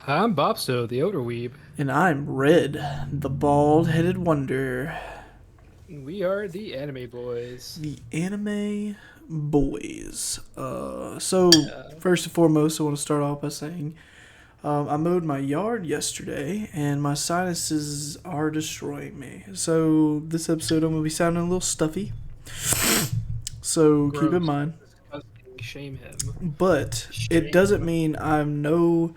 I'm Bopsto, the Odor Weeb. And I'm Red, the bald-headed wonder. We are the Anime Boys. The anime boys. So Yeah. first and foremost, I want to start off by saying I mowed my yard yesterday, and my sinuses are destroying me. So this episode, I'm gonna be sounding a little stuffy. So keep in Gross. mind. Disgusting. Shame him. But it Shame doesn't him. mean I'm no.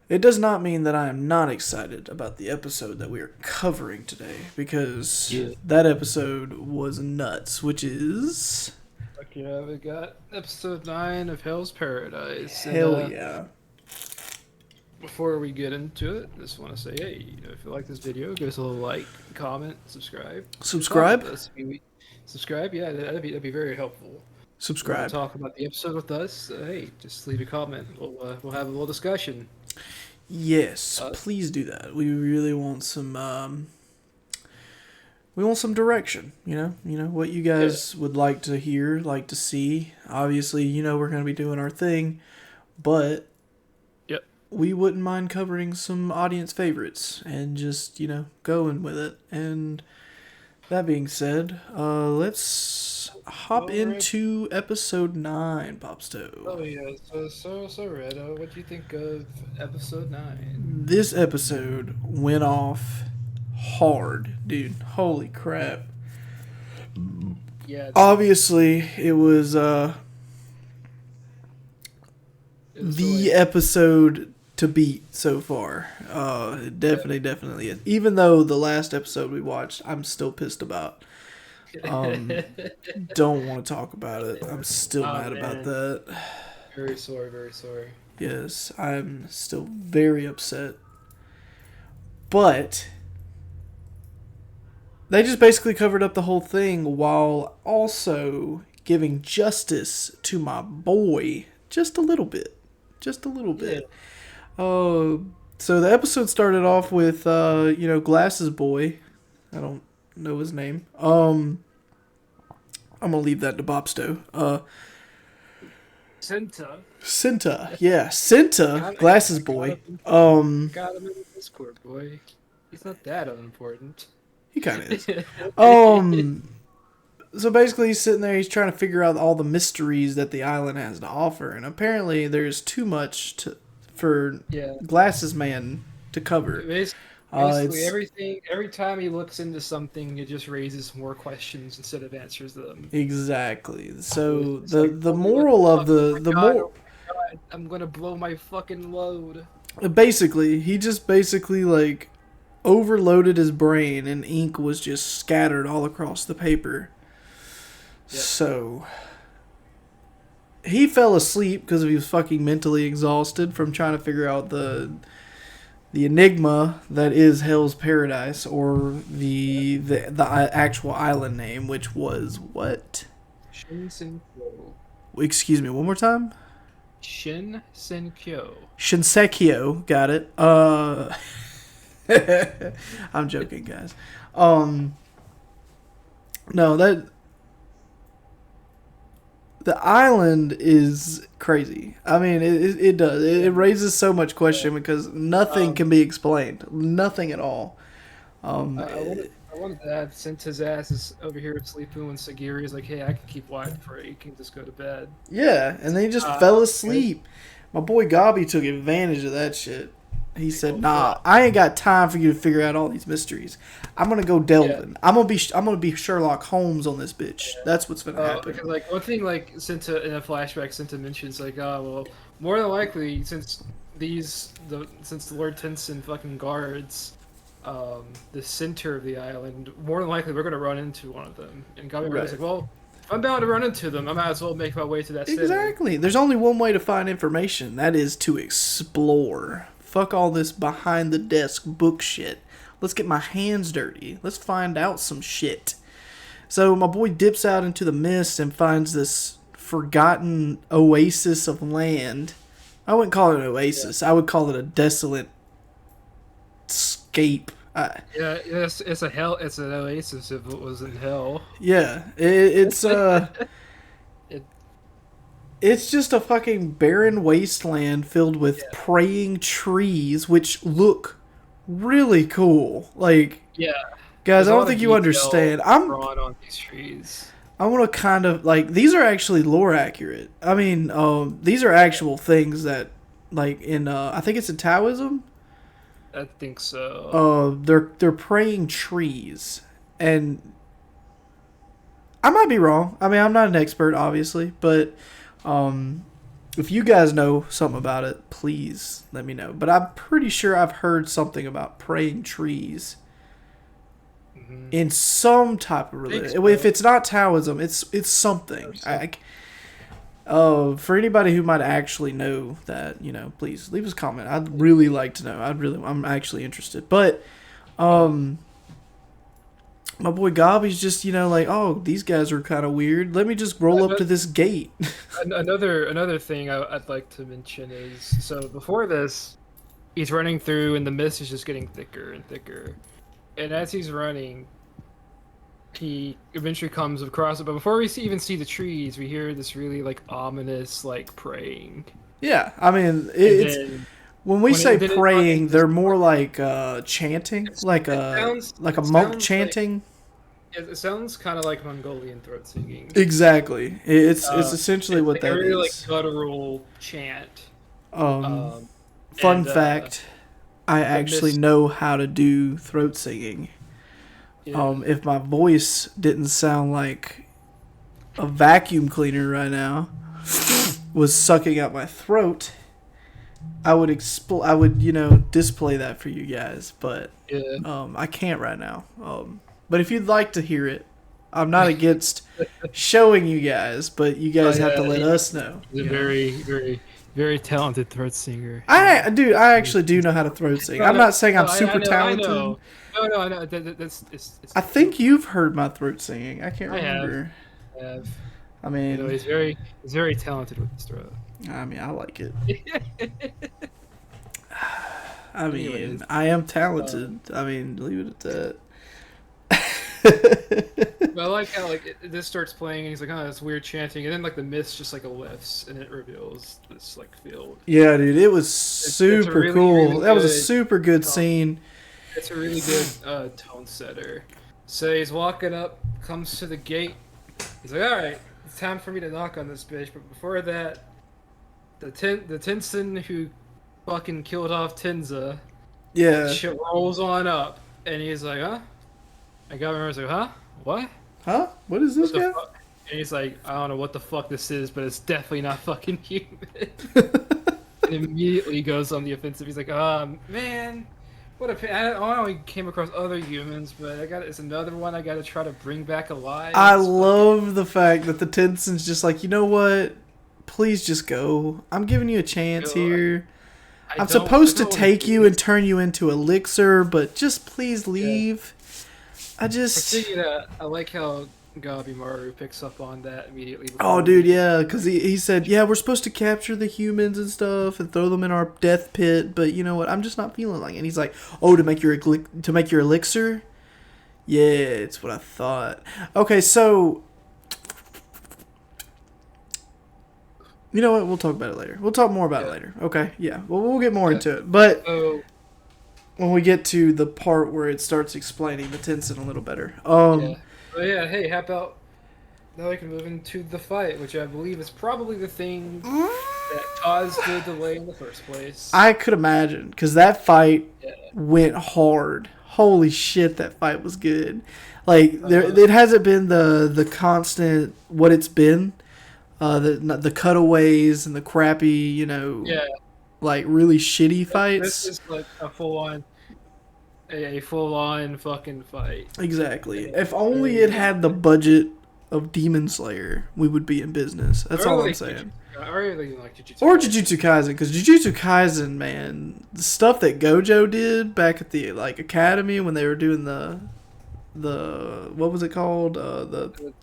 It does not mean that I am not excited about the episode that we are covering today, because Yeah. that episode was nuts, which is Fuck yeah, we got episode 9 of Hell's Paradise. And hell yeah. before we get into it, just want to say, hey, if you like this video, give us a little like, comment, subscribe. Talk with Subscribe? us. Subscribe, yeah, that'd be very helpful. You want to Subscribe. talk about the episode with us? Hey, just leave a comment. We'll have a little discussion. Yes, Uh, please do that. We really want some we want some direction, You know what you yeah. guys would like to hear, like to see. Obviously, we're going to be doing our thing, but Yep. we wouldn't mind covering some audience favorites and just, going with it. And that being said, let's hop All right. into episode 9, Popsto. Oh yeah, so Red, what do you think of episode 9? This episode went off hard, dude. Holy crap. Yeah, Obviously, it was it was the like episode to beat so far. yeah. Definitely is. Even though the last episode we watched, I'm still pissed about. Um, don't want to talk about it. I'm still Oh mad about man, that. very sorry, very sorry. Yes, I'm still very upset. But they just basically covered up the whole thing while also giving justice to my boy just a little bit. Just a little Yeah, bit. Uh, so the episode started off with, Glasses Boy. I don't know his name. I'm gonna leave that to Bobsto. Senta Cinta, yeah, Cinta, got, Glasses I got Boy. him. Um, Got him in the Discord, boy. He's not that unimportant. he kind of is. Um, so basically, he's sitting there. He's trying to figure out all the mysteries that the island has to offer, and apparently, there's too much for Yeah. Glasses Man to cover. Basically, It's everything. Every time he looks into something, it just raises more questions instead of answers them. exactly. So It's the like, the tell me what the moral of fuck. Oh the my the god! more Oh my god! I'm gonna blow my fucking load. basically he just basically like overloaded his brain, and ink was just scattered all across the paper. Yep. So he fell asleep because he was fucking mentally exhausted from trying to figure out the enigma that is Hell's Paradise, or Yep. the actual island name, which was what? Shin Senkyo. Excuse me, one more time. Shin Senkyo. Shinsekio, got it. I'm joking, guys. No, that the island is crazy. I mean, it does. It raises so much Yeah. question because nothing Um. can be explained. Nothing at all. I, Um, I wanted. I wanted to add, since his ass is over here sleeping when Sagiri is like, "Hey, I can keep watching for it. You can just go to bed." yeah, and It's they like, just fell okay. asleep. My boy Gobby took advantage of that shit. He Like, said, oh "Nah, fuck. I ain't got time for you to figure out all these mysteries. I'm gonna go Yeah. delving. I'm gonna be Sherlock Holmes on this bitch. That's what's gonna happen." Because like one thing, like Senta in a flashback, Senta mentions like, oh well, more than likely since the Lord Tenson fucking guards, the center of the island, more than likely we're gonna run into one of them. And Gabi was Right. like, well, if I'm bound to run into them, I might as well make my way to that city. Exactly. There's only one way to find information. That is to explore. Fuck all this behind the desk book shit. Let's get my hands dirty. Let's find out some shit. So my boy dips out into the mist and finds this forgotten oasis of land. I wouldn't call it an Yeah. oasis. I would call it a desolate scape. Yeah, it's a hell. It's an oasis if it was in hell. Yeah, it's It It's just a fucking barren wasteland filled with praying trees, which look really cool. Like, Yeah. guys, There's I a don't lot of think you detail understand. drawn on these trees. I want to kind of like these are actually lore accurate. I mean, these are actual things that, like in I think it's in Taoism. I think so. They're praying trees, and I might be wrong. I mean, I'm not an expert, obviously, but if you guys know something about it, please let me know. But I'm pretty sure I've heard something about praying trees in some type of religion. So. If it's not Taoism, it's something. For anybody who might actually know that, please leave us a comment. I'd really like to know. I'm actually interested. But my boy Gobby's just, like, oh, these guys are kind of weird. Let me just roll up to this gate. Another thing I'd like to mention is, so before this, he's running through and the mist is just getting thicker and thicker. And as he's running, he eventually comes across it. But before we even see the trees, we hear this really, like, ominous, like, praying. Yeah, I mean, when we say praying, they're more like chanting, like a monk chanting. It sounds kind of like Mongolian throat singing. Exactly, it's essentially what that is. Really like guttural chant. Fun fact: I actually know how to do throat singing. Yeah. If my voice didn't sound like a vacuum cleaner right now was sucking out my throat, I would display that for you guys, but I can't right now. But if you'd like to hear it, I'm not against showing you guys, but you guys have to let us know. He's a very, very, very talented throat singer. I actually do know how to throat sing. I'm not saying I'm super talented. I know. I think you've heard my throat singing. I can't remember. I have. I mean, he's very talented with his throat. I mean, I like it. I mean, I am talented. I mean, leave it at that. But I like how this starts playing and he's like, oh, that's weird chanting, and then like the mist just like lifts and it reveals this like field. Yeah, dude, it was super really, cool. really that was a super good scene. It's a really good tone setter. So he's walking up, comes to the gate. He's like, all right, it's time for me to knock on this bitch. But before that, the Tenzin who fucking killed off Tenza, shit rolls on up, and he's like, huh? I got remember, like, huh? What? Huh? What is this guy? And he's like, I don't know what the fuck this is, but it's definitely not fucking human. And immediately goes on the offensive. He's like, man, what a pain. I only came across other humans, but it's another one I gotta try to bring back alive. I love the fact that the Tenzin's just like, you know what? Please just go. I'm giving you a chance here. I'm supposed to take you and turn you into elixir, but just please leave. I like how Gabimaru picks up on that immediately. Oh, dude, yeah, because he said, yeah, we're supposed to capture the humans and stuff and throw them in our death pit, but you know what? I'm just not feeling like it. And he's like, oh, to make your elixir? Yeah, it's what I thought. Okay, so you know what? We'll talk about it later. We'll talk more about it later. Okay, yeah. Well, we'll get more into it, but when we get to the part where it starts explaining the Tenzin a little better. Hey, how about now we can move into the fight, which I believe is probably the thing that caused the delay in the first place. I could imagine, because that fight went hard. Holy shit, that fight was good. Like, it hasn't been the constant what it's been. The cutaways and the crappy, like really shitty fights. This is like a full on fucking fight. Exactly. If only it had the budget of Demon Slayer, we would be in business. That's all I'm saying. I really like Jujutsu Kaisen. Or Jujutsu Kaisen, because Jujutsu Kaisen, man, the stuff that Gojo did back at the academy when they were doing the what was it called? The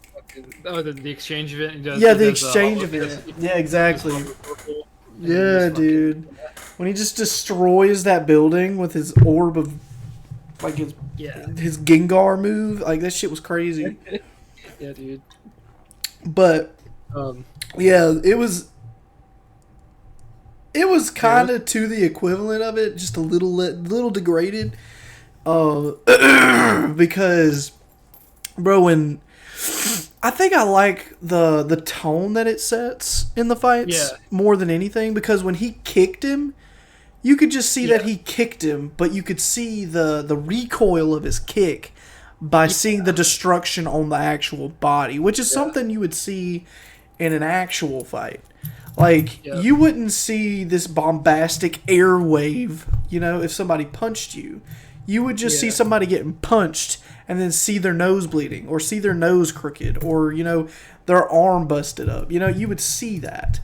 exchange event. The exchange event. Yeah, exactly. Yeah, dude. When he just destroys that building with his orb of, like, his Gengar move, like, that shit was crazy. Yeah, dude. But Yeah, it was. It was kind of to the equivalent of it, just a little degraded. Because, bro, when I think I like the tone that it sets in the fights more than anything. Because when he kicked him, you could just see that he kicked him, but you could see the recoil of his kick by seeing the destruction on the actual body, which is something you would see in an actual fight. Like, you wouldn't see this bombastic air wave, if somebody punched you. You would just see somebody getting punched and then see their nose bleeding or see their nose crooked or, their arm busted up. You would see that.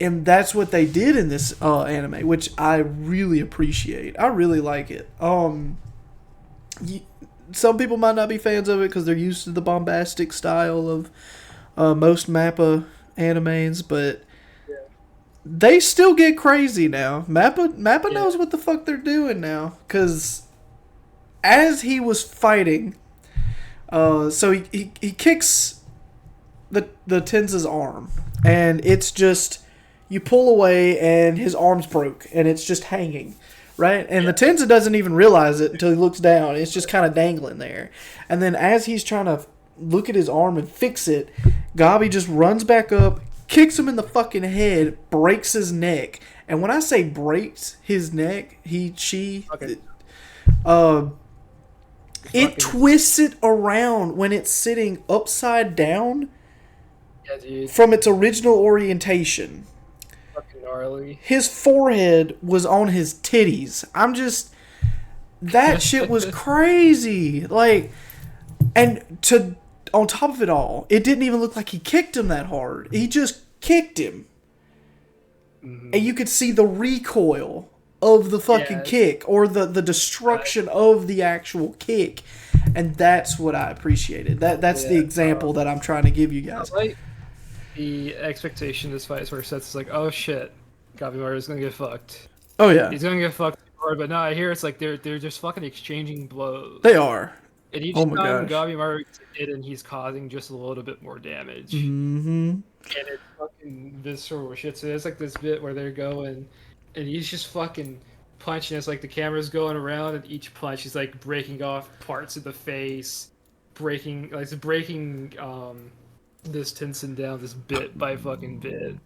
And that's what they did in this anime, which I really appreciate. I really like it. Some people might not be fans of it because they're used to the bombastic style of most MAPPA animes, but they still get crazy now. MAPPA knows what the fuck they're doing now. Because as he was fighting, so he kicks the Tensa's arm, and it's just, you pull away and his arm's broke, and it's just hanging, right? And the Tensa doesn't even realize it until he looks down. It's just kind of dangling there. And then as he's trying to look at his arm and fix it, Gabi just runs back up, kicks him in the fucking head, breaks his neck. And when I say breaks his neck, it twists it around when it's sitting upside down from its original orientation. Fucking gnarly. His forehead was on his titties. That shit was crazy. Like, and on top of it all, it didn't even look like he kicked him that hard. He just kicked him. Mm-hmm. And you could see the recoil of the fucking kick, or the destruction of the actual kick. And that's what I appreciated. That's the example that I'm trying to give you guys. Like, the expectation of this fight is where it sets, like, oh shit, Gabimaru's gonna get fucked. Oh yeah. He's gonna get fucked hard, but no, I hear it's like they're just fucking exchanging blows. They are. And each time Gabimaru gets hit and he's causing just a little bit more damage. Mm-hmm. And it's fucking visceral shit. So there's like this bit where they're going and he's just fucking punching. It's like the camera's going around and each punch is like breaking off parts of the face, breaking this Tensen down this bit by fucking bit.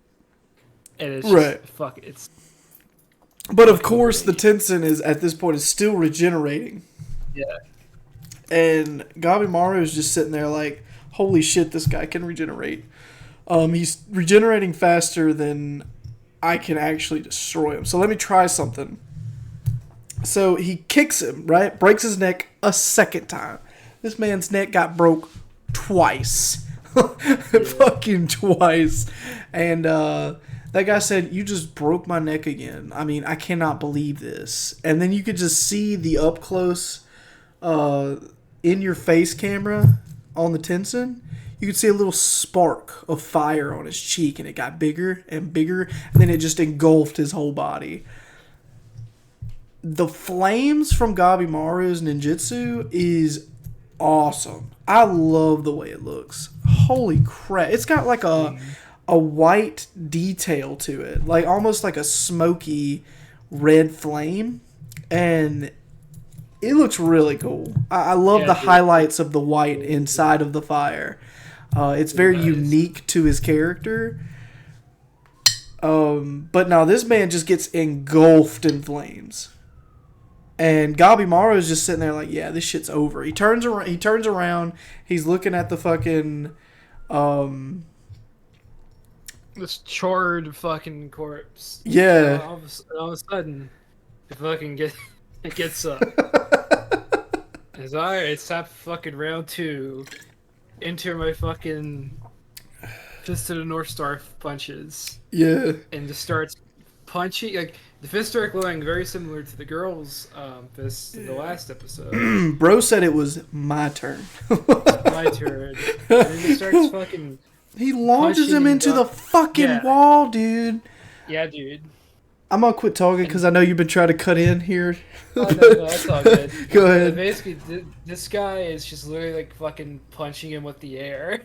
And it's just it's. But of course the Tensen is at this point is still regenerating. Yeah. And Gabimaru is just sitting there like, holy shit, this guy can regenerate. He's regenerating faster than I can actually destroy him. So let me try something. So he kicks him, right? Breaks his neck a second time. This man's neck got broke twice. Fucking twice. And that guy said, you just broke my neck again. I mean, I cannot believe this. And then you could just see the up close in your face camera on the Tensen. You could see a little spark of fire on his cheek, and it got bigger and bigger, and then it just engulfed his whole body. The flames from Gabimaru's ninjutsu is awesome. I love the way it looks. Holy crap. It's got like a white detail to it, like almost like a smoky red flame, and it looks really cool. I love the highlights of the white inside of the fire. It's very unique to his character. But now this man just gets engulfed in flames. And Gabimaru is just sitting there like, yeah, this shit's over. He turns around. He's looking at the fucking this charred fucking corpse. Yeah. All of a sudden, it gets up. It's alright, it's time for fucking round 2. Enter my fucking fist to the North Star punches. Yeah. And just starts punching. Like, the fists start glowing very similar to the girl's fists in the last episode. Bro said it was my turn. My turn. And then he starts fucking. He launches him into the fucking wall, dude. Yeah, dude. I'm gonna quit talking because I know you've been trying to cut in here. Oh, no, that's all good. Go ahead. Basically, this guy is just literally like fucking punching him with the air.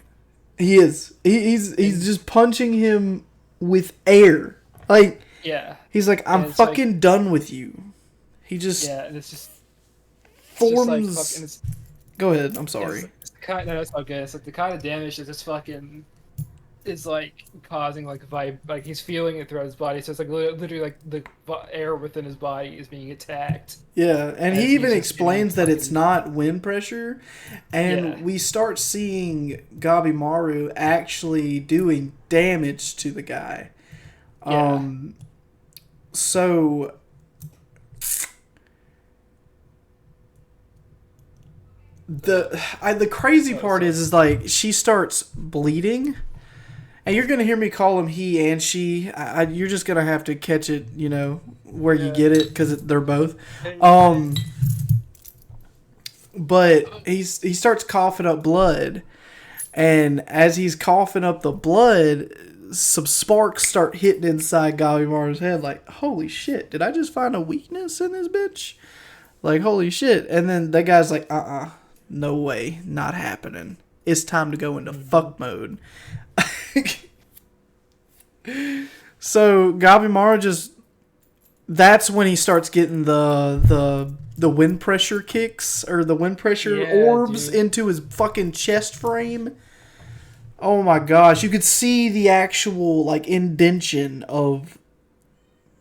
He is. He's just punching him with air. Like, yeah, he's like, I'm fucking like, done with you. He just and it's just forms. Just like fucking, go ahead. I'm sorry. No, it's okay. It's like the kind of damage that this fucking is like causing like like he's feeling it throughout his body. So it's like literally like the air within his body is being attacked. Yeah, and he even explains that it's not wind pressure, and we start seeing Gabimaru actually doing damage to the guy. Yeah. So the crazy part is like she starts bleeding. And you're going to hear me call him he and she. You're just going to have to catch it, you know, where you get it, because they're both. But he starts coughing up blood. And as he's coughing up the blood, some sparks start hitting inside Gabimaru's head. Like, holy shit, did I just find a weakness in this bitch? Like, holy shit. And then that guy's like, no way, not happening. It's time to go into fuck mode. So Gabimaru just, that's when he starts getting the wind pressure kicks, or the wind pressure orbs into his fucking chest frame. Oh my gosh, you could see the actual like indention of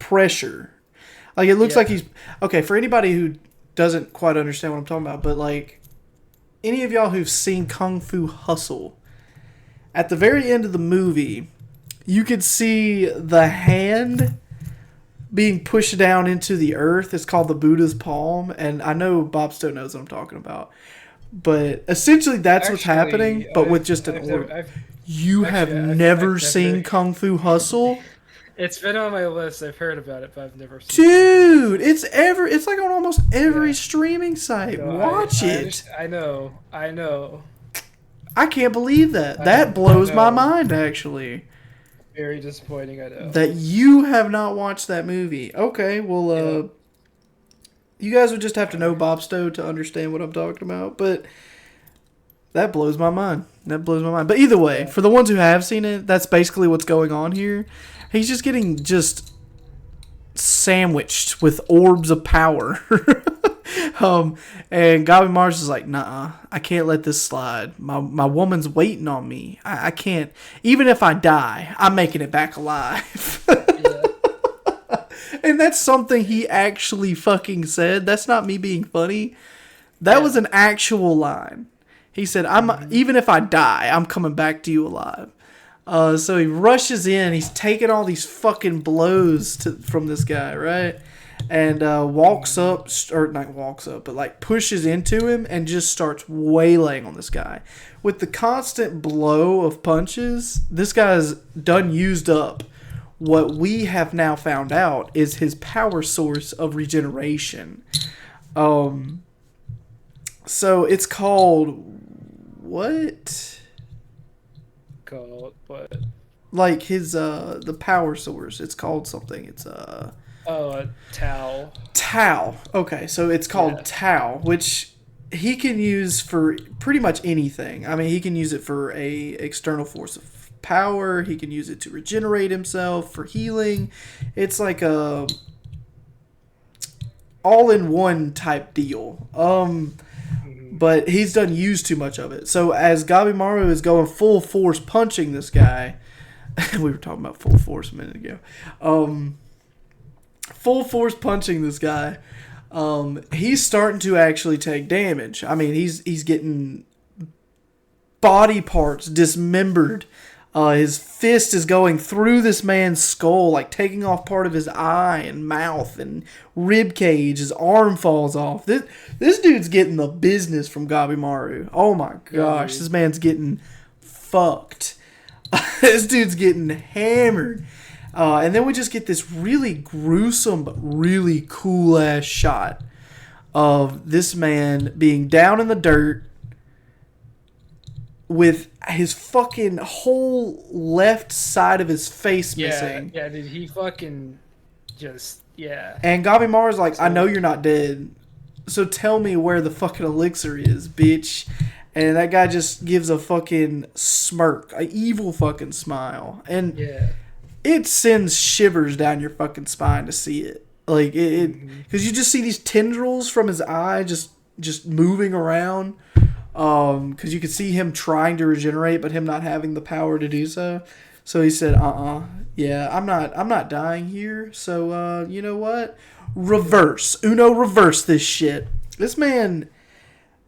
pressure. Like, it looks like he's okay, for anybody who doesn't quite understand what I'm talking about, but like any of y'all who've seen Kung Fu Hustle, at the very end of the movie, you could see the hand being pushed down into the earth. It's called the Buddha's palm, and I know Bopsto knows what I'm talking about. But essentially, that's what's happening, but with just an orb. I've never seen Kung Fu Hustle? It's been on my list. I've heard about it, but I've never seen it. Dude, it's like on almost every streaming site. Watch it. I know. I can't believe that. That blows my mind, actually. Very disappointing, I know. That you have not watched that movie. Okay, well, you guys would just have to know Bopsto to understand what I'm talking about, but that blows my mind. But either way, for the ones who have seen it, that's basically what's going on here. He's just getting sandwiched with orbs of power. And Gabimaru's is like, nah, I can't let this slide. My woman's waiting on me. I can't. Even if I die, I'm making it back alive. And that's something he actually fucking said. That's not me being funny. That was an actual line. He said, even if I die, I'm coming back to you alive. So he rushes in. He's taking all these fucking blows from this guy, right? And walks up, or not walks up, but like pushes into him and just starts waylaying on this guy. With the constant blow of punches, this guy's done used up what we have now found out is his power source of regeneration. So it's called what? Called what? Like his the power source. It's called something. It's Tau. Tau. Okay, so it's called Tau, which he can use for pretty much anything. I mean, he can use it for a external force of power. He can use it to regenerate himself, for healing. It's like a all-in-one type deal. But he's done used too much of it. So as Gabimaru is going full force punching this guy, we were talking about full force a minute ago. Full force punching this guy, he's starting to actually take damage. I mean, he's getting body parts dismembered. His fist is going through this man's skull, like taking off part of his eye and mouth and rib cage. His arm falls off. This dude's getting the business from Gabimaru. Oh my gosh, this man's getting fucked. This dude's getting hammered. And then we just get this really gruesome but really cool ass shot of this man being down in the dirt with his fucking whole left side of his face missing. Yeah, dude, he fucking just, And Gabimaru's like, I know you're not dead, so tell me where the fucking elixir is, bitch. and that guy just gives a fucking smirk, a evil fucking smile, and Yeah. it sends shivers down your fucking spine to see it. Like because you just see these tendrils from his eye just moving around. Because you could see him trying to regenerate, but him not having the power to do so. So he said, yeah, I'm not dying here. So you know what? Reverse this shit. This man.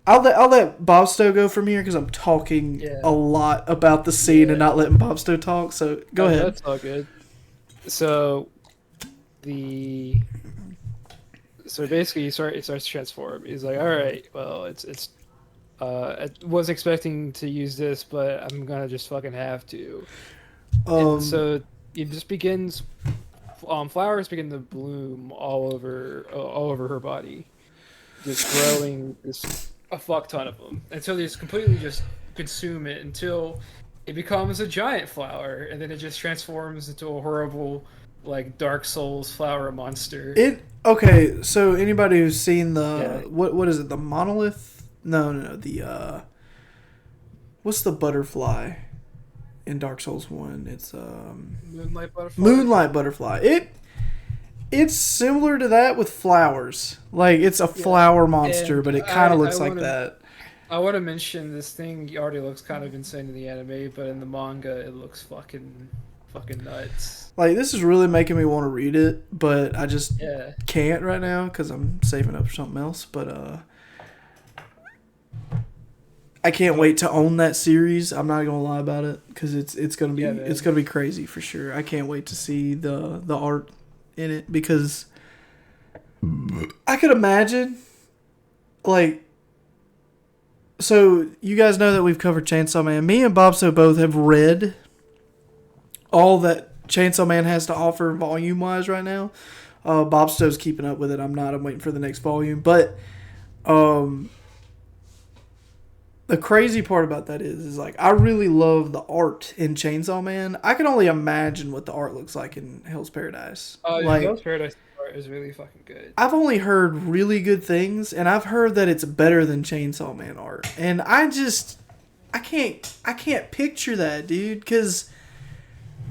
I'll let Bopsto go from here because I'm talking a lot about the scene and not letting Bopsto talk. So go ahead. That's all good. So basically it starts to transform. He's like, all right, well, I was expecting to use this, but I'm gonna just fucking have to. And so it just begins. Flowers begin to bloom all over her body, just growing a fuck ton of them until they just completely just consume it until it becomes a giant flower, and then it just transforms into a horrible, like, Dark Souls flower monster. Okay, so anybody who's seen the what is it, the monolith? No, the what's the butterfly in Dark Souls 1? It's Moonlight butterfly. Moonlight butterfly. It's similar to that with flowers. Like it's a flower monster, and but it kind of looks like that. I want to mention this thing already looks kind of insane in the anime, but in the manga it looks fucking nuts. Like this is really making me want to read it, but I just can't right now because I'm saving up for something else. But I can't wait to own that series. I'm not gonna lie about it because it's gonna be crazy for sure. I can't wait to see the art in it because I could imagine, like, so you guys know that we've covered Chainsaw Man. Me and Bopso both have read all that Chainsaw Man has to offer volume wise right now. Bobsto's keeping up with it. I'm not. I'm waiting for the next volume. But the crazy part about that is like I really love the art in Chainsaw Man. I can only imagine what the art looks like in Hell's Paradise. Like, Hell's Paradise art is really fucking good. I've only heard really good things, and I've heard that it's better than Chainsaw Man art. And I can't picture that, dude, because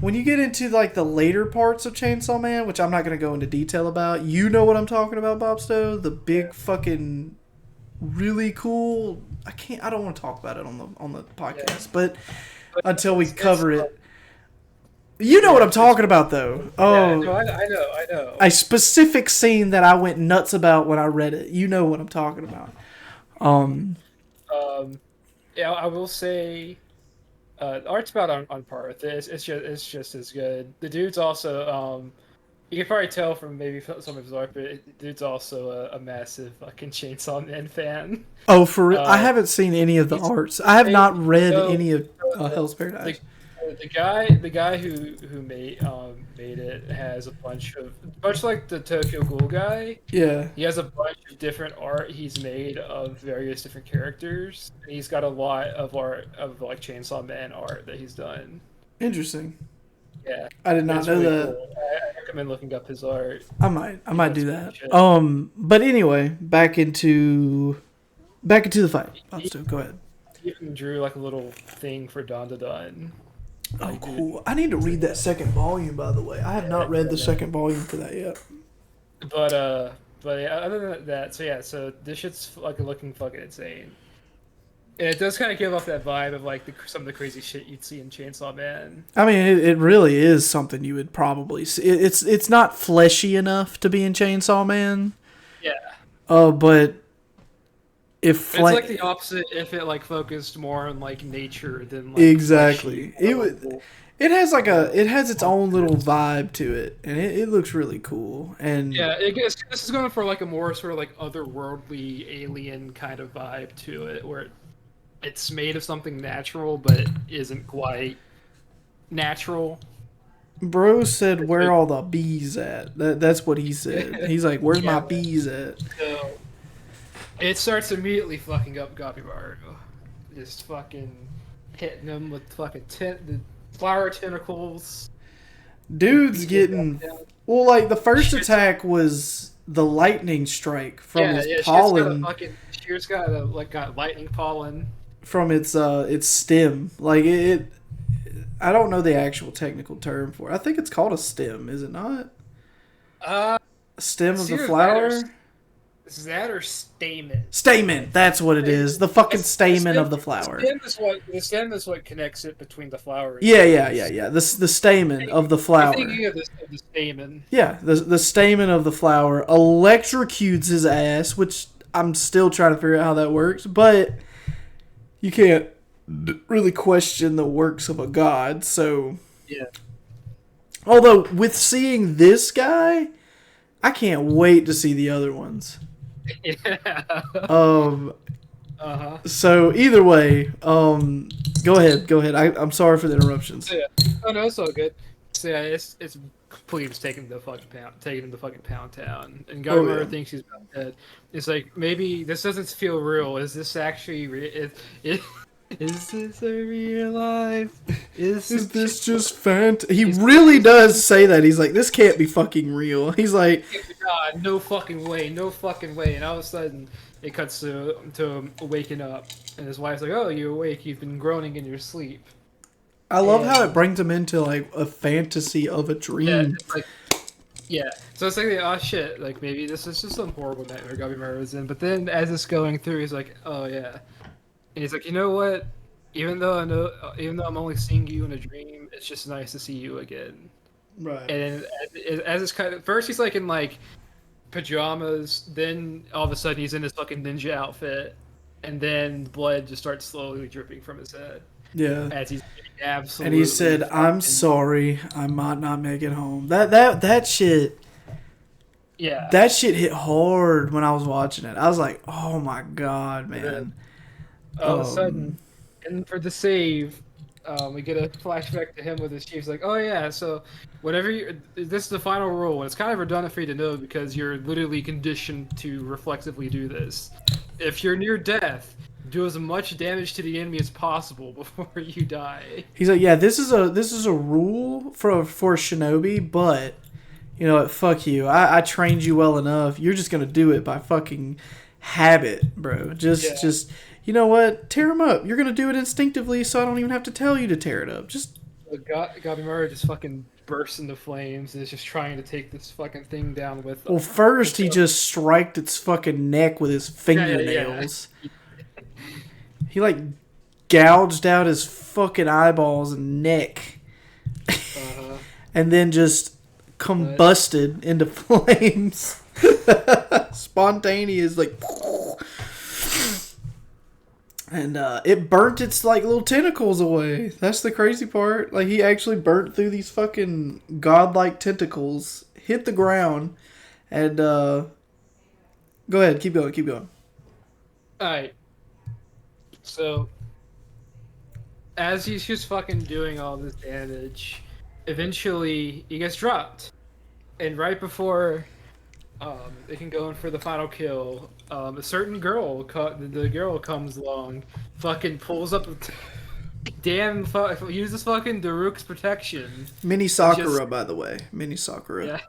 when you get into like the later parts of Chainsaw Man, which I'm not going to go into detail about, you know what I'm talking about, Bobsto? The big fucking really cool. I don't want to talk about it on the podcast, but until we cover it, you know what I'm talking about, though. Oh, no, I know. A specific scene that I went nuts about when I read it. You know what I'm talking about. Yeah, I will say, art's about on par with this. It's just as good. The dude's also you can probably tell from maybe some of his art, but the dude's also a massive fucking Chainsaw Man fan. Oh, for real? I haven't seen any of the arts. I have not read any of Hell's Paradise. The guy who made it has a bunch like the Tokyo Ghoul guy. Yeah. He has a bunch of different art he's made of various different characters. And he's got a lot of art of like Chainsaw Man art that he's done. Interesting. Yeah. I did not know really that. Cool. I recommend looking up his art. I might do that. But anyway, back into the fight. Go ahead. He even drew like a little thing for Don Don. Oh, cool. I need to read that second volume, by the way. I have not read the second volume for that yet. But yeah, other than that, so this shit's like looking fucking insane. And it does kind of give off that vibe of like some of the crazy shit you'd see in Chainsaw Man. I mean, it really is something you would probably see. It's not fleshy enough to be in Chainsaw Man. Yeah. But if it's like the opposite if it like focused more on like nature than like exactly it has its own little vibe to it, and it looks really cool. And yeah, this is going for like a more sort of like otherworldly alien kind of vibe to it, where it's made of something natural but it isn't quite natural. Bro said, "Where all the bees at?" That's what he said. He's like, "Where's my bees at?" So, it starts immediately fucking up Gabimaru. Just fucking hitting him with fucking the flower tentacles. Dude's getting... Well, like, the first attack was the lightning strike from his pollen. She just got lightning pollen. from its stem. Like it I don't know the actual technical term for it. I think it's called a stem, is it not? Uh, A stem of it's the either flower? is that or stamen? Stamen, that's what it is. The fucking stamen of the flower. The stem is what connects it between the flower. And Yeah. The stamen of the flower. I'm thinking of the stamen. Yeah, the stamen of the flower electrocutes his ass, which I'm still trying to figure out how that works, but you can't really question the works of a god, so... Yeah. Although, with seeing this guy, I can't wait to see the other ones. Yeah. So, either way, go ahead. I'm sorry for the interruptions. So, yeah. Oh, no, it's all good. So, yeah, it's completely just taking him to fucking pound town. And Gabimaro thinks he's about dead. It's like, maybe this doesn't feel real. Is this actually is this a real life? Is this just He really does say that. He's like, this can't be fucking real. He's like, God, no fucking way. And all of a sudden, it cuts to him waking up. And his wife's like, oh, you're awake. You've been groaning in your sleep. I love how it brings him into, like, a fantasy of a dream. Yeah. So it's like, oh shit, like, maybe this is just some horrible nightmare Gabimaro is in. But then, as it's going through, he's like, oh yeah. And he's like, you know what? Even though I'm only seeing you in a dream, it's just nice to see you again. Right. And then as it's kind of first, he's like in like pajamas. Then all of a sudden, he's in his fucking ninja outfit, and then blood just starts slowly dripping from his head. Yeah. As he's absolutely. And he said, "I'm sorry, I might not make it home." That shit. Yeah. That shit hit hard when I was watching it. I was like, "Oh my god, man!" All of a sudden, and for the save, we get a flashback to him with his chief. He's like, "Oh yeah, so whatever this is the final rule, and it's kind of redundant for you to know because you're literally conditioned to reflexively do this. If you're near death, do as much damage to the enemy as possible before you die." He's like, "Yeah, this is a rule for shinobi, but you know what? Fuck you. I trained you well enough. You're just gonna do it by fucking habit, bro. Just." You know what? Tear him up. You're going to do it instinctively, so I don't even have to tell you to tear it up. Just... Gabimaro just fucking bursts into flames and is just trying to take this fucking thing down with... Well, first he just striked its fucking neck with his fingernails. Yeah. He, like, gouged out his fucking eyeballs and neck. And then just combusted into flames. Spontaneous, like... And it burnt its like little tentacles away. That's the crazy part. Like he actually burnt through these fucking godlike tentacles, hit the ground, and go ahead, keep going. Alright. So as he's just fucking doing all this damage, eventually he gets dropped. And right before they can go in for the final kill, a certain girl, the girl comes along, fucking pulls up uses fucking Daruk's protection. Mini Sakura, by the way. Mini Sakura. Yeah.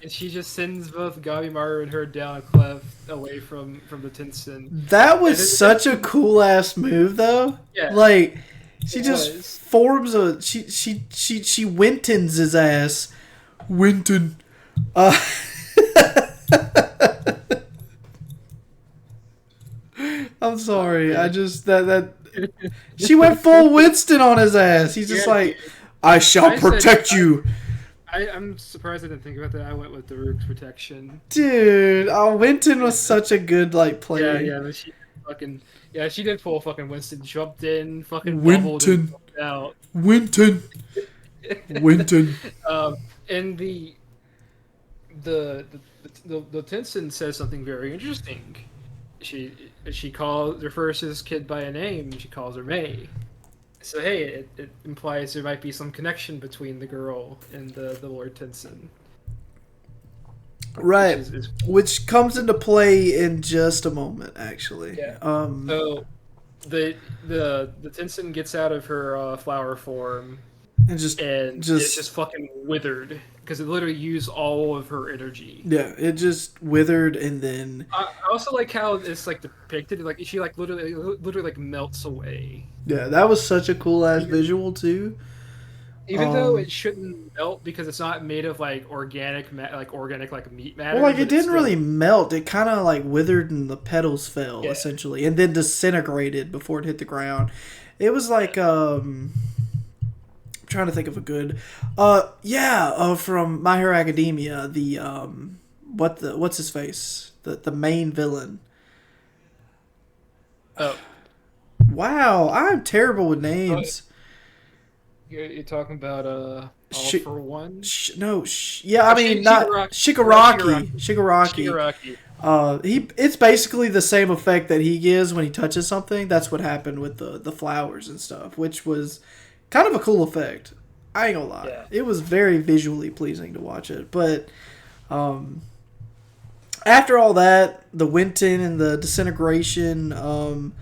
And she just sends both Gabimaro and her down a cliff away from the Tensen. That was such a cool ass move though. Yeah. Like she just forms a she Wintons his ass. Winton. I'm sorry. I just that she went full Winston on his ass. He's just like, I shall protect you. I'm surprised I didn't think about that. I went with Daruk's protection. Dude, Winton was such a good like play. Yeah, but she did pull fucking Winston, jumped in, fucking Winton out. Winton. And the Tensen says something very interesting. She refers to this kid by a name. And she calls her May. So hey, it implies there might be some connection between the girl and the Lord Tensen. Right, which comes into play in just a moment, actually. Yeah. So the Tensen gets out of her flower form. And just it's just fucking withered, because it literally used all of her energy. Yeah, it just withered and then. I also like how it's like depicted. Like she like literally like melts away. Yeah, that was such a cool ass Even, visual too. even though it shouldn't melt because it's not made of like organic like meat matter. Well, like it but it's didn't still, really melt. It kind of like withered and the petals fell yeah. essentially, and then disintegrated before it hit the ground. It was like I'm trying to think of a good, from My Hero Academia, the what's his face, the main villain. Oh, Wow, I'm terrible with names. you're talking about All for One. Yeah, I mean not Shigaraki. Shigaraki. It's basically the same effect that he gives when he touches something. That's what happened with the flowers and stuff, which was kind of a cool effect. I ain't gonna lie. Yeah. It was very visually pleasing to watch it. But after all that, the Winton and the disintegration,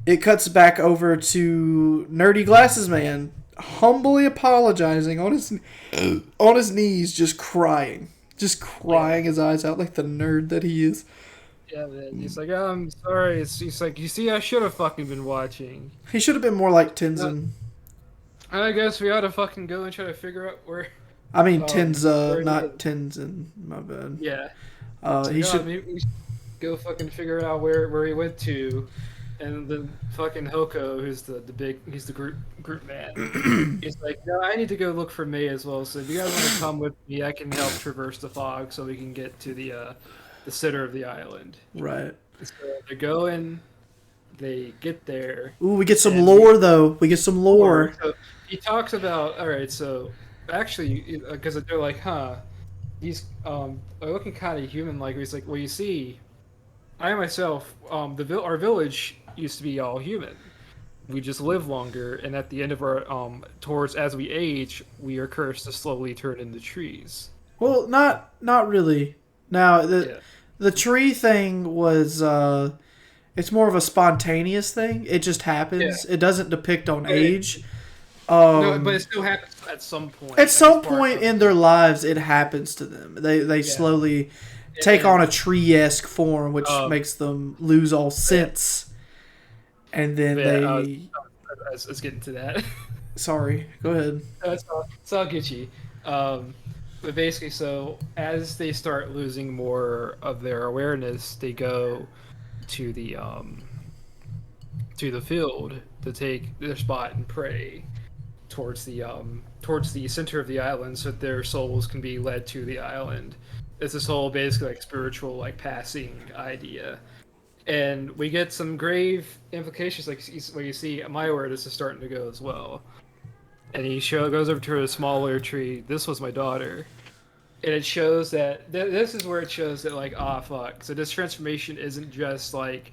it cuts back over to Nerdy Glasses Man humbly apologizing on his knees, just crying his eyes out like the nerd that he is. Yeah, man. He's like, oh, I'm sorry. He's like, you see, I should have fucking been watching. He should have been more like Tenzin. I guess we ought to fucking go and try to figure out where. I mean, Tenza, not Tenzin. My bad. Yeah. He should. Maybe we should go fucking figure out where he went to, and then fucking Hoko, who's he's the group man. He's like, no, I need to go look for May as well. So if you guys want to come with me, I can help traverse the fog so we can get to the center of the island. Right. So they go in. They get there. Ooh, we get some lore though. We get some lore. So he talks about, all right, so actually, because they're like, huh, these are looking kind of human-like. He's like, well, you see, I myself, our village used to be all human. We just live longer, and at the end of our as we age, we are cursed to slowly turn into trees. Well, not really. Now the tree thing was it's more of a spontaneous thing. It just happens. Yeah. It doesn't depict on age. No, but it still happens at some point. At some point in their lives, it happens to them. They slowly take on a tree-esque form, which makes them lose all sense. And then let's get into that. Sorry, go ahead. It's all Gucci. But basically, so as they start losing more of their awareness, they go to the field to take their spot and pray towards the center of the island, so that their souls can be led to the island. It's this whole basically like spiritual like passing idea, and we get some grave implications. Like where you see my awareness is starting to go as well. And he goes over to a smaller tree. This was my daughter. And it shows that this is where it shows that like, fuck. So this transformation isn't just like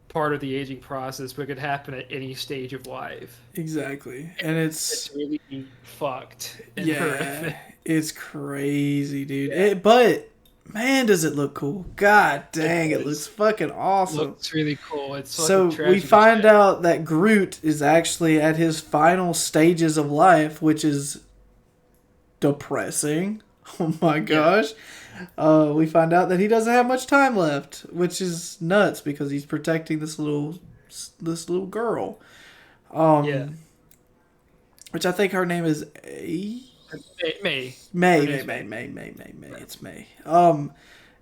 part of the aging process, but it could happen at any stage of life. Exactly. And it's really fucked. And horrific. It's crazy, dude. Yeah. But man, does it look cool. God dang, it looks fucking awesome. It looks really cool. It's so we find out that Groot is actually at his final stages of life, which is depressing. Oh my gosh. Yeah. We find out that he doesn't have much time left, which is nuts because he's protecting this little girl. Which I think her name is May. It's May.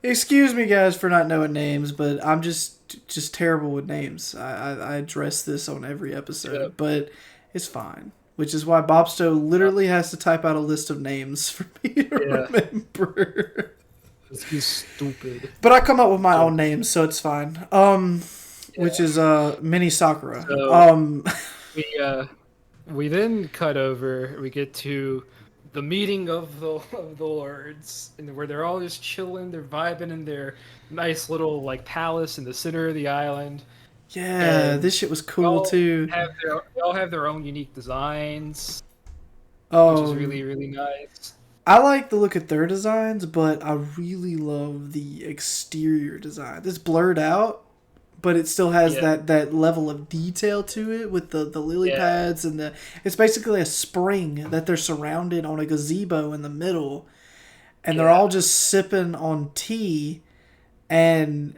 Excuse me guys for not knowing names, but I'm just terrible with names. I address this on every episode, but it's fine. Which is why Bopsto literally has to type out a list of names for me to remember. He's stupid. But I come up with my own names, so it's fine. Which is Mini Sakura. So, we then cut over. We get to the meeting of the lords, and where they're all just chilling, they're vibing in their nice little like palace in the center of the island. Yeah, this shit was cool too. They all have their own unique designs, which is really, really nice. I like the look at their designs, but I really love the exterior design. It's blurred out, but it still has that level of detail to it with the lily pads and it's basically a spring that they're surrounded on a gazebo in the middle. and they're all just sipping on tea, and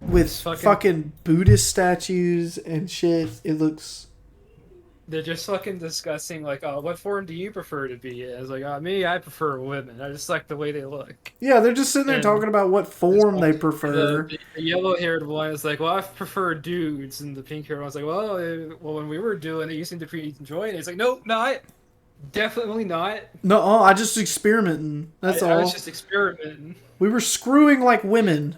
with fucking Buddhist statues and shit. It looks. They're just fucking discussing, like, oh, what form do you prefer to be in? It's like, me, I prefer women. I just like the way they look. Yeah, they're just sitting there talking about what form they prefer. The yellow-haired one is like, well, I prefer dudes. And the pink-haired one's like, well, when we were doing it, you seemed to be enjoying it. It's like, nope, not. Definitely not. No, I just experimenting. That's all. I was just experimenting. We were screwing like women.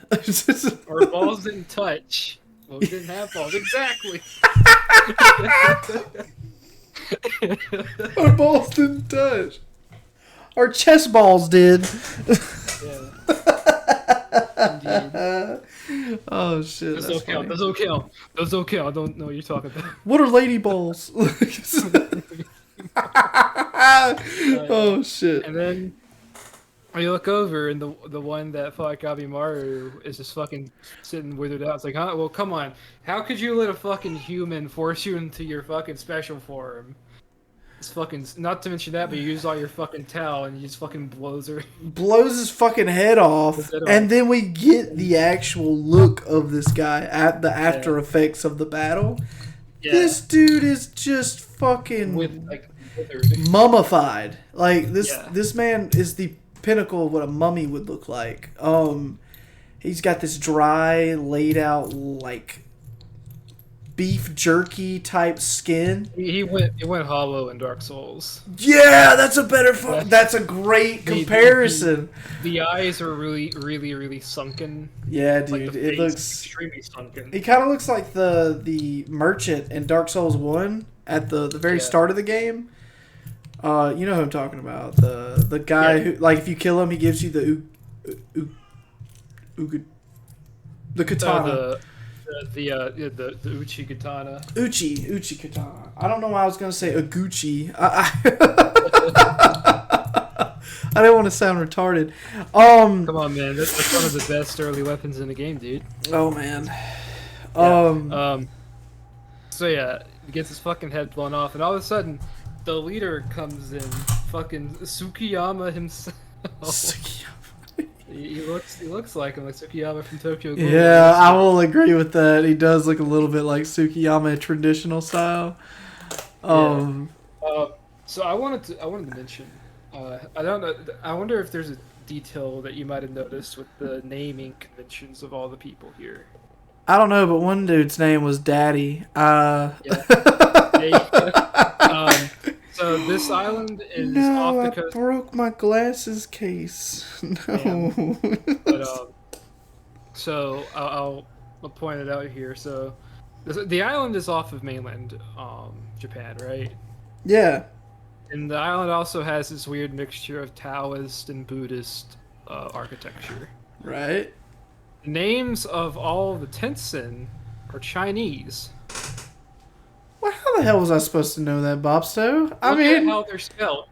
Our balls didn't touch. Well, we didn't have balls. Exactly. Our balls didn't touch. Our chest balls did. Yeah. Oh shit. Those don't count. Those don't count. Those don't count. I don't know what you're talking about. What are lady balls? Oh shit. And then you look over, and the one that felt like Abimaru is just fucking sitting withered out. It's like, huh? Well, come on. How could you let a fucking human force you into your fucking special form? It's fucking. Not to mention that, but you use all your fucking towel, and you just fucking blows his fucking head off. And then we get the actual look of this guy at the after effects of the battle. Yeah. This dude is just fucking mummified. Like this man is the pinnacle of what a mummy would look like. He's got this dry, laid out like beef jerky type skin. He went hollow in Dark Souls. Yeah, that's a better. That's a great comparison. The eyes are really, really, really sunken. Yeah, dude, like it looks extremely sunken. He kind of looks like the merchant in Dark Souls 1 at the very start of the game. You know who I'm talking about. The guy who, like, if you kill him, he gives you the katana. The Uchi katana. Uchi katana. I don't know why I was gonna say Aguchi. I didn't want to sound retarded. Come on, man. That's one of the best early weapons in the game, dude. Oh man. So yeah, he gets his fucking head blown off, and all of a sudden, the leader comes in, fucking Tsukiyama himself. Tsukiyama. He looks like him, like Tsukiyama from Tokyo Ghoul. Yeah, I will agree with that. He does look a little bit like Tsukiyama traditional style. So I wanted to mention. I don't know. I wonder if there's a detail that you might have noticed with the naming conventions of all the people here. I don't know, but one dude's name was Daddy. So this island is off the coast. I broke my glasses case. No. But, so I'll point it out here. So the island is off of mainland Japan, right? Yeah. And the island also has this weird mixture of Taoist and Buddhist architecture. Right. The names of all the Tensen are Chinese. Well, how the hell was I supposed to know that, Bopsto? I mean, how they're spelled.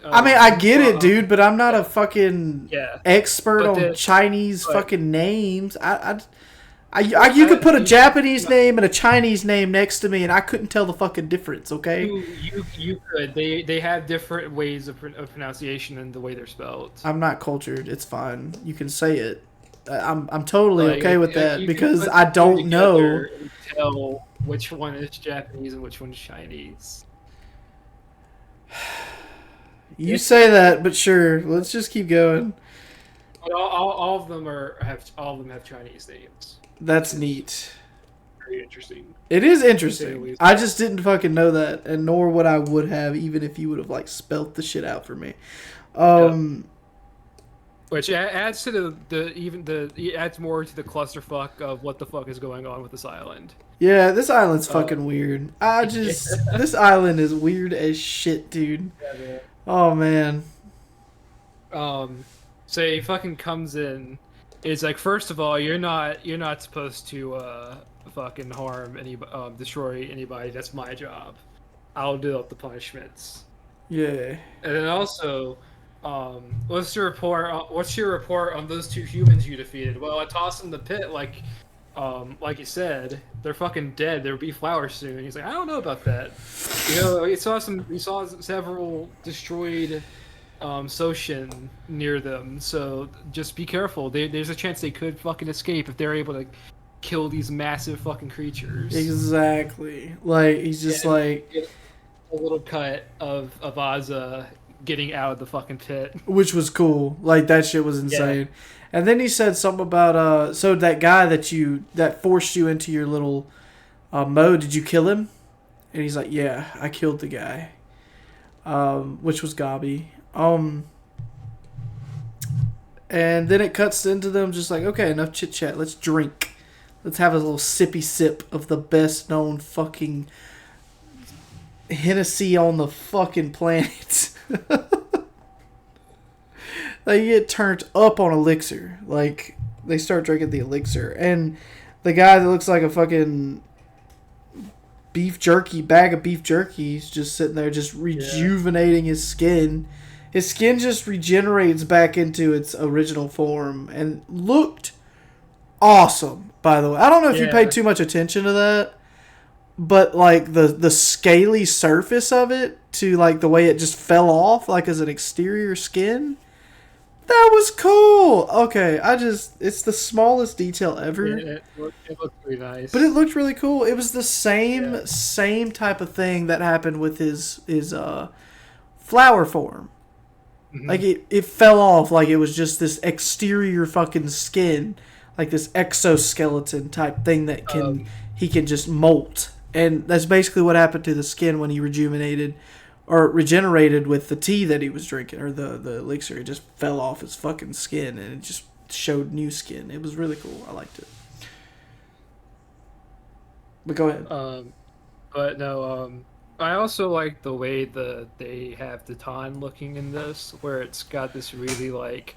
I get it, dude, but I'm not a fucking expert on Chinese fucking names. You could put a Japanese name and a Chinese name next to me, and I couldn't tell the fucking difference. Okay? You could. They have different ways of pronunciation and the way they're spelled. I'm not cultured. It's fine. You can say it. I'm totally okay with that because I don't know. Tell which one is Japanese and which one is Chinese. You say that, but sure. Let's just keep going. All of them have Chinese names. That's neat. Very interesting. It is interesting. I just didn't fucking know that, and nor would I would have, even if you would have like spelt the shit out for me. Which adds to it adds more to the clusterfuck of what the fuck is going on with this island. Yeah, this island's fucking weird. This island is weird as shit, dude. Yeah. Oh man. So he fucking comes in. It's like, first of all, you're not supposed to fucking harm destroy anybody. That's my job. I'll deal with the punishments. Yeah. And then also, what's your report on those two humans you defeated? Well, I tossed them in the pit like you said. They're fucking dead. There'll be flowers soon. He's like, I don't know about that. You know, we saw several destroyed Soshin near them, so just be careful. There's a chance they could fucking escape if they're able to kill these massive fucking creatures. Exactly. Like he's just And like, get a little cut of Aza getting out of the fucking pit. which was cool. Like that shit was insane. And then he said something about so that guy that forced you into your little mode, did you kill him? And he's like, yeah, I killed the guy. Which was Gabi. And then it cuts into them just like, okay, enough chit chat. Let's drink. Let's have a little sippy sip of the best known fucking Hennessy on the fucking planet. They get turned up on elixir. Like, they start drinking the elixir. And the guy that looks like a fucking bag of beef jerky is just sitting there just rejuvenating his skin. His skin just regenerates back into its original form and looked awesome, by the way. I don't know if you paid too much attention to that, but like the scaly surface of it to like the way it just fell off like as an exterior skin, that was cool. Okay, it's the smallest detail ever. It looked really nice. But it looked really cool. It was the same type of thing that happened with his flower form. Mm-hmm. Like it fell off like it was just this exterior fucking skin, like this exoskeleton type thing that he can just molt. And that's basically what happened to the skin when he regenerated with the tea that he was drinking, or the elixir. It just fell off his fucking skin and it just showed new skin. It was really cool. I liked it. But go ahead. But no, I also like the way they have the Tan looking in this, where it's got this really like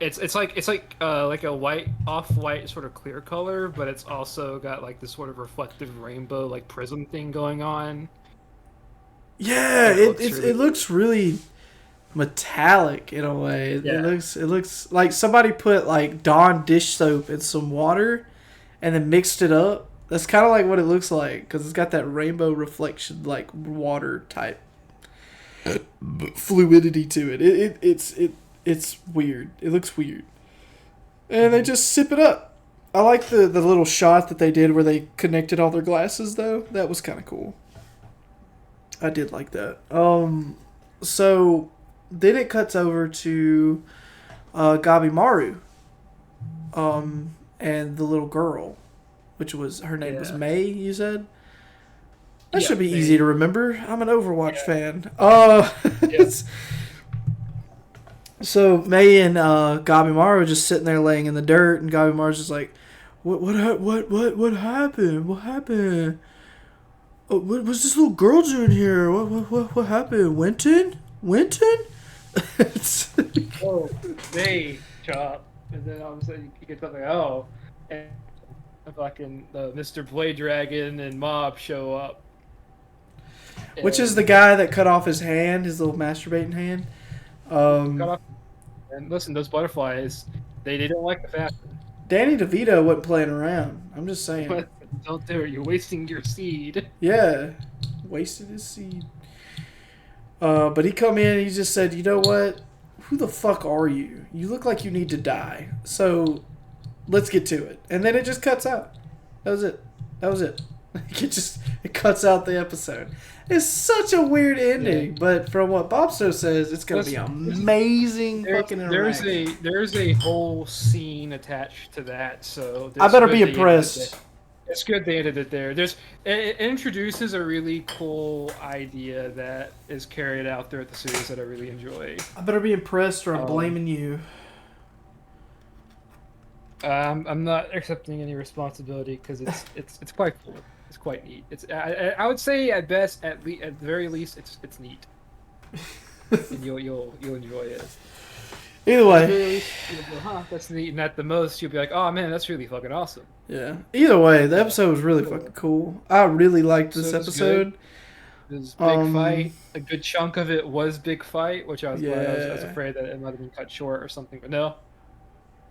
it's like a off-white sort of clear color, but it's also got like this sort of reflective rainbow like prism thing going on. Yeah, it looks really metallic in a way. Yeah. It looks like somebody put like Dawn dish soap in some water and then mixed it up. That's kind of like what it looks like, because it's got that rainbow reflection, like water type fluidity to it. It's weird. It looks weird, and they just sip it up. I like the little shot that they did where they connected all their glasses though. That was kind of cool. I did like that. So then it cuts over to Gabimaru, and the little girl, which was her name was May. You said that should be easy to remember. I'm an Overwatch fan. Yes. So May and Gabimaru just sitting there laying in the dirt, and Gabimaru's just like, what happened? What happened? What was this little girl doing here? What happened? Winton? Oh, they chop, and then all of a sudden you get something. Oh, and fucking Mr. Blade Dragon and Mob show up. Which is the guy that cut off his hand, his little masturbating hand. Cut off. And listen, those butterflies, they don't like the fashion. Danny DeVito wasn't playing around. I'm just saying. Don't do it. You're wasting your seed. Yeah, wasted his seed. But he come in and he just said, you know what? Who the fuck are you? You look like you need to die. So let's get to it. And then it just cuts out. That was it. It cuts out the episode. It's such a weird ending, but from what Bopsto says, it's gonna be amazing fucking interaction. There's a whole scene attached to that, so I better be impressed. It's good they edited it there. It introduces a really cool idea that is carried out throughout the series that I really enjoy. I better be impressed, or I'm blaming you. I'm not accepting any responsibility because it's quite cool. It's quite neat. I would say at best, at the very least, it's neat. And you'll enjoy it. Either way, you'll go, that's neat. And at the most, you'll be like, oh man, that's really fucking awesome. Yeah. Either way, the episode was really fucking cool. I really liked this episode. It was big fight. A good chunk of it was big fight, which I was glad. I was afraid that it might have been cut short or something, but no.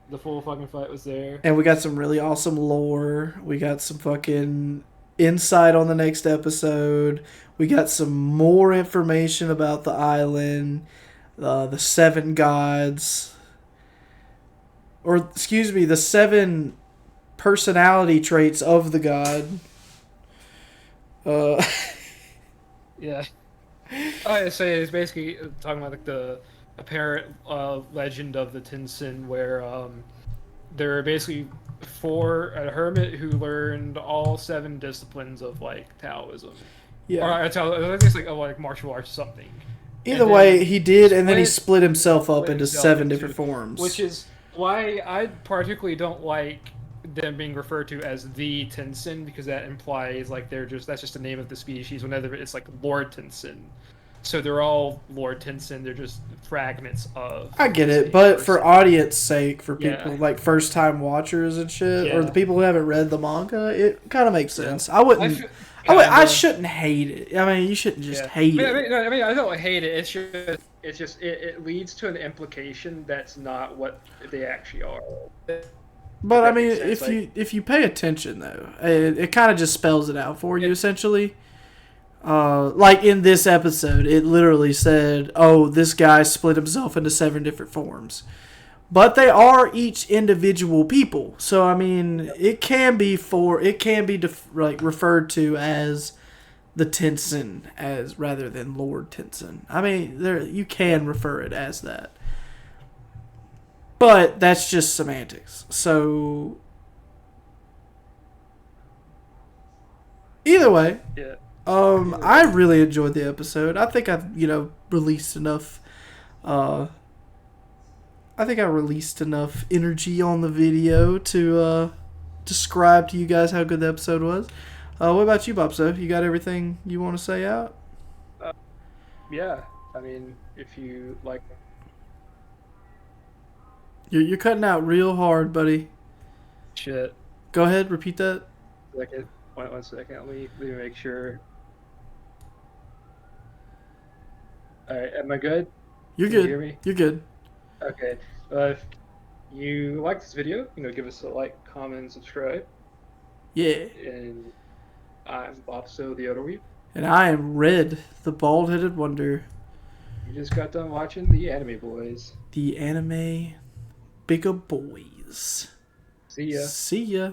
The full fucking fight was there. And we got some really awesome lore. We got some fucking insight on the next episode. We got some more information about the island. the 7 gods, or excuse me, the 7 personality traits of the god. Yeah. I say it's basically talking about like the apparent legend of the Tensin, where there are basically a hermit who learned all 7 disciplines of like Taoism, or Yeah. I guess like martial arts or something. Either And way, then he did, and then he split himself up split into himself 7 into, different forms. which is why I particularly don't like them being referred to as the Tensin, because that implies like that's just the name of the species. Whenever it's like Lord Tensin, so they're all Lord Tensin. They're just fragments of. I get the it, same but person. for audience sake, for people Yeah. like first time watchers and shit, or Yeah. the people who haven't read the manga, it kind of makes sense. I wouldn't. I shouldn't hate it. I mean, you shouldn't just hate it. I mean, I don't hate it. It leads to an implication that's not what they actually are. But I mean, Sense, if you pay attention though, it kind of just spells it out for you essentially. Like in this episode, it literally said, "Oh, this guy split himself into 7 different forms," but they are each individual people. So I mean, it can be like referred to as the Tensin as rather than Lord Tensin. I mean, you can refer it as that. But that's just semantics. So either way, yeah. I really enjoyed the episode. I think I've released enough. I think I released enough energy on the video to describe to you guys how good the episode was. What about you, Bopsto? You got everything you want to say out? Yeah. I mean, if you like. You're cutting out real hard, buddy. Shit. Go ahead, repeat that. One second. Let me make sure. All right. Am I good? You're Can you good. hear me? You're good. Okay. If you like this video, give us a like, comment, and subscribe. Yeah. And I'm Bopsto the Other Weep. And I am Red, the bald-headed wonder. You just got done watching the Anime Boys. The anime bigger boys. See ya. See ya.